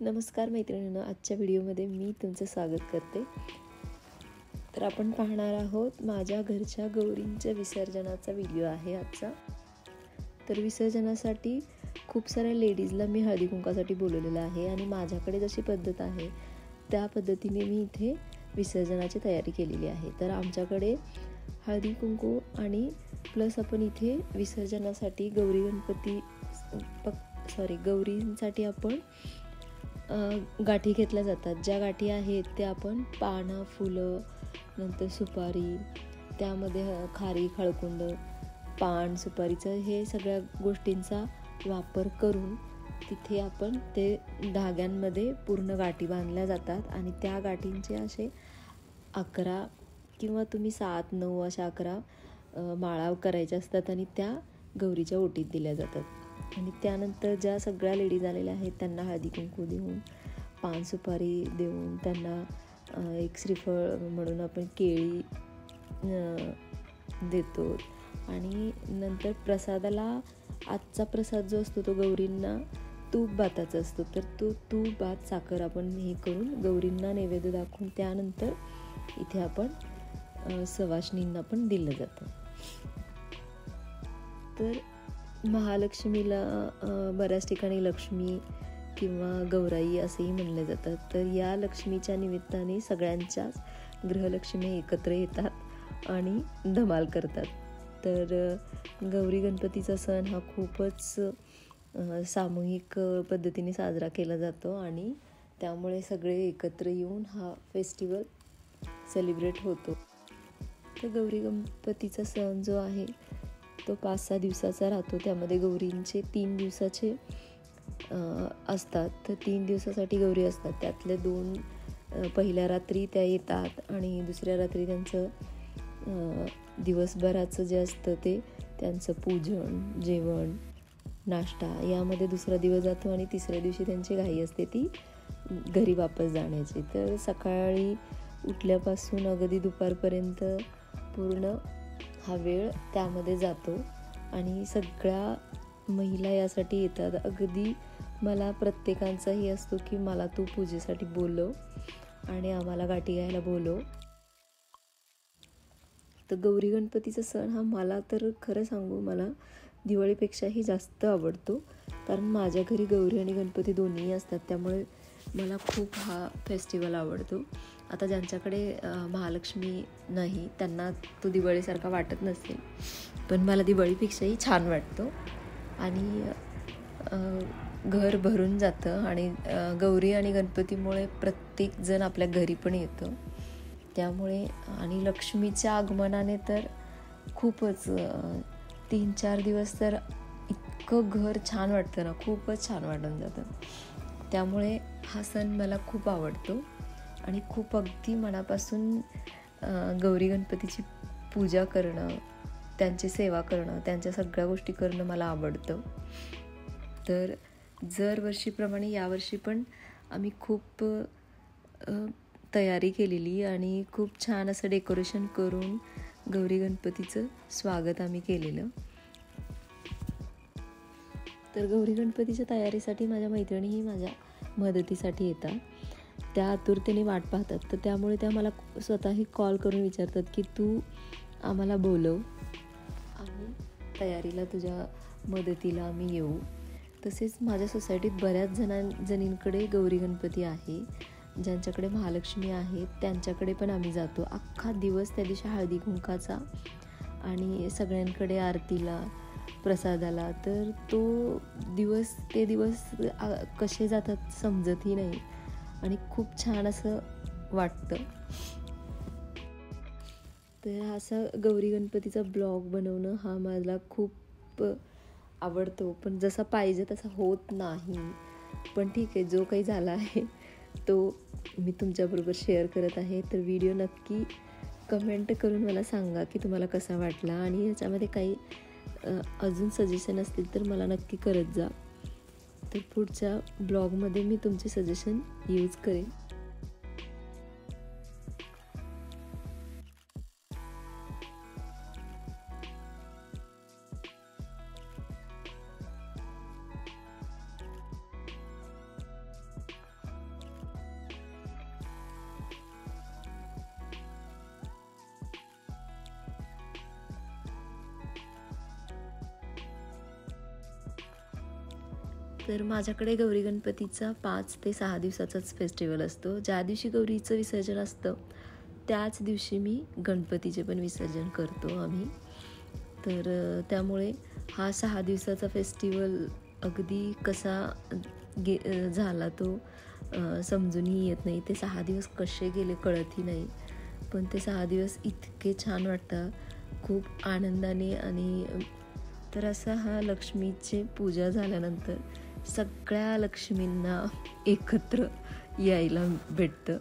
नमस्कार मैत्रिणींनो, आजच्या व्हिडिओमध्ये मी तुमचं स्वागत करते. तर आपण पाहणार आहोत माझ्या घरच्या गौरींच्या विसर्जनाचा व्हिडिओ आहे आजचा. तर विसर्जनासाठी खूप साऱ्या लेडीजला मी हळदी कुंकासाठी बोलवलेलं आहे आणि माझ्याकडे जशी पद्धत आहे त्या पद्धतीने मी इथे विसर्जनाची तयारी केलेली आहे. तर आमच्याकडे हळदी कुंकू आणि प्लस आपण इथे विसर्जनासाठी गौरींसाठी आपण गाठी घेतल्या जातात. ज्या गाठी आहेत त्या आपण पानं, फुलं, नंतर सुपारी, त्यामध्ये खारीक, हळकुंड, पान, सुपारीचं हे सगळ्या गोष्टींचा वापर करून तिथे आपण ते धाग्यांमध्ये पूर्ण गाठी बांधल्या जातात आणि त्या गाठींचे असे 11 किंवा तुम्ही 7-9 अशा 11 माळा करायच्या असतात आणि त्या गौरीच्या ओटीत दिल्या जातात. आणि त्यानंतर ज्या सगळ्या लेडीज आलेल्या आहेत त्यांना हळदी कुंकू देऊन, पान सुपारी देऊन, त्यांना एक श्रीफळ म्हणून आपण केळी देतो. आणि नंतर प्रसादाला आजचा प्रसाद जो असतो तो गौरींना तूप भाताचा असतो. तर तो तूप भात साखर आपण हे करून गौरींना नैवेद्य दाखवून त्यानंतर इथे आपण सवाष्णींना पण दिलं जातं. तर महालक्ष्मीला बऱ्याच ठिकाणी लक्ष्मी किंवा गौराई असेही म्हणले जातात. तर या लक्ष्मीच्या निमित्ताने सगळ्यांच्याच गृहलक्ष्मी एकत्र येतात आणि धमाल करतात. तर गौरी गणपतीचा सण हा खूपच सामूहिक पद्धतीने साजरा केला जातो आणि त्यामुळे सगळे एकत्र येऊन हा फेस्टिवल सेलिब्रेट होतो. तर गौरी गणपतीचा सण जो आहे तो 5-6 दिवसाचा राहतो. त्यामध्ये गौरींचे 3 दिवसाचे असतात. तर 3 दिवसासाठी गौरी असतात. त्यातले 2 पहिल्या रात्री त्या येतात आणि दुसऱ्या रात्री त्यांचं दिवसभराचं जे असतं ते त्यांचं पूजन, जेवण, नाश्ता यामध्ये दुसरा दिवस जातो आणि तिसऱ्या दिवशी त्यांची घाई असते ती घरी वापस जाण्याची. तर सकाळी उठल्यापासून अगदी दुपारपर्यंत पूर्ण हा वेळ त्यामध्ये जातो आणि सगळ्या महिला यासाठी येतात. अगदी मला प्रत्येकांचाही असतो की मला तू पूजेसाठी बोलव आणि आम्हाला गाठी घ्यायला बोलव. तर गौरी गणपतीचा सण हा मला तर खरं सांगू मला दिवाळीपेक्षाही जास्त आवडतो. कारण माझ्या घरी गौरी आणि गणपती दोन्ही असतात. त्यामुळे मला खूप हा फेस्टिवल आवडतो. आता ज्यांच्याकडे महालक्ष्मी नाही त्यांना तो दिवाळीसारखा वाटत नसेल, पण मला दिवाळीपेक्षाही छान वाटतो आणि घर भरून जातं आणि गौरी आणि गणपतीमुळे प्रत्येकजण आपल्या घरी पण येतं. त्यामुळे आणि लक्ष्मीच्या आगमनाने तर खूपच 3-4 दिवस तर इतकं घर छान वाटतं ना, खूपच छान वाटून जातं. त्यामुळे हा सण मला खूप आवडतो आणि खूप अगदी मनापासून गौरी गणपतीची पूजा करणं, त्यांची सेवा करणं, त्यांच्या सगळ्या गोष्टी करणं मला आवडतं. तर दरवर्षीप्रमाणे यावर्षी पण आम्ही खूप तयारी केलेली आणि खूप छान असं डेकोरेशन करून गौरी गणपतीचं स्वागत आम्ही केलेलं. तर गौरी गणपतीच्या तयारीसाठी माझ्या मैत्रिणीही माझ्या मदतीसाठी येतात. त्या आतुरतेने वाट पाहतात. तर त्यामुळे त्या मला स्वतःही कॉल करून विचारतात की तू आम्हाला बोलव, आम्ही तयारीला तुझ्या मदतीला आम्ही येऊ. तसेच माझ्या सोसायटीत बऱ्याच जणींकडे गौरी गणपती आहे. ज्यांच्याकडे महालक्ष्मी आहेत त्यांच्याकडे पण आम्ही जातो. अख्खा दिवस त्या दिवशी हळदी कुंकाचा आणि सगळ्यांकडे आरतीला, प्रसादाला. तर ते दिवस कसे जातात समजतही नाही आणि खूप छान असं वाटतं. तर असं गौरी गणपतीचा ब्लॉग बनवणं हा मला खूप आवडतो, पण जसा पाहिजे तसा होत नाही. पण ठीक आहे, जो काही झाला आहे तो मी तुमच्याबरोबर शेअर करत आहे. तर व्हिडिओ नक्की कमेंट करून मला सांगा की तुम्हाला कसा वाटला आणि याच्यामध्ये काही अजून सजेशन असतील तर मला नक्की करत जा. तर पुढच्या ब्लॉगमध्ये मी तुमचे सजेशन यूज करेन. तर माझ्याकडे गौरी गणपतीचा 5 ते 6 दिवसाचाच फेस्टिवल असतो. ज्या दिवशी गौरीचं विसर्जन असतं त्याच दिवशी मी गणपतीचे पण विसर्जन करतो आम्ही. तर त्यामुळे हा 6 दिवसाचा फेस्टिवल अगदी कसा झाला तो समजूनही येत नाही. ते 6 दिवस कसे गेले कळतही नाही. पण ते 6 दिवस इतके छान वाटतात, खूप आनंदाने. आणि तर असा हा लक्ष्मीची पूजा झाल्यानंतर सगळ्या लक्ष्मींना एकत्र यायला भेटतं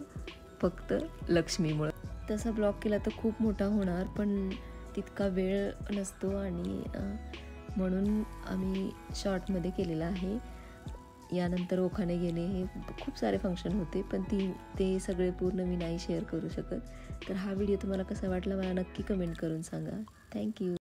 फक्त लक्ष्मीमुळं. तसा ब्लॉग केला तर खूप मोठा होणार, पण तितका वेळ नसतो आणि म्हणून आम्ही शॉर्टमध्ये केलेला आहे. यानंतर ओखाने गेले, हे खूप सारे फंक्शन होते, पण ते सगळे पूर्ण मी नाही शेअर करू शकत. तर हा व्हिडिओ तुम्हाला कसा वाटला मला नक्की कमेंट करून सांगा. थँक्यू.